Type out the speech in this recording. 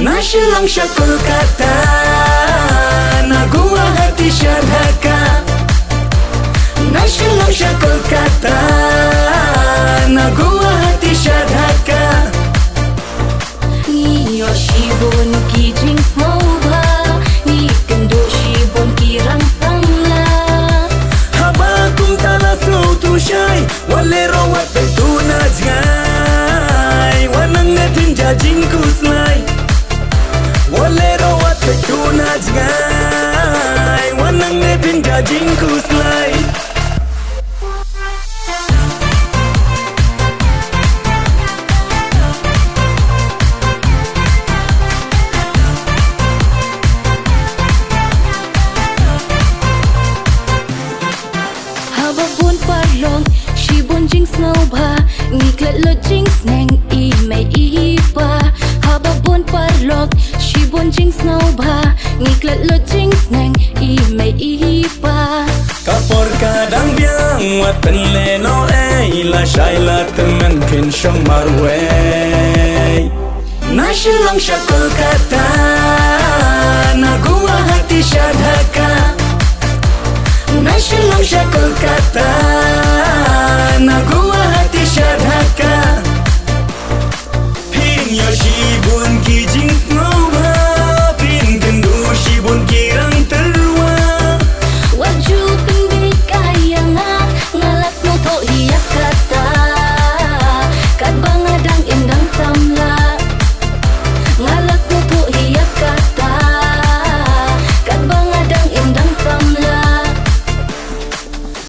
Nashilang siya Kolkata, naguwa hati siya Dhaka. Nashilang siya Kolkata, naguwa hati siya Dhaka. Ni Yoshibon ki jinx mauba, ni kendo shibon ki rang samla. Haba kung tala sautu siya'y wale rawat ay tunad ngay. Wanang natin jajing kuslay, wale rawat ay tunad ngay. Wanang natin jajing kuslay. Hababon parlong, shibon jinx nauba, ngiklat lo jinx neng I may ipa. Hababon parlong, shibon jinx nauba, ngiklat lo jinx neng I may ipa. Kapor kadang biang wat penleno la shaila temen kin shong marway. Nashilang siya Kolkata, naguwa hati siya Dhaka. Nashilang siya Kolkata, naguwa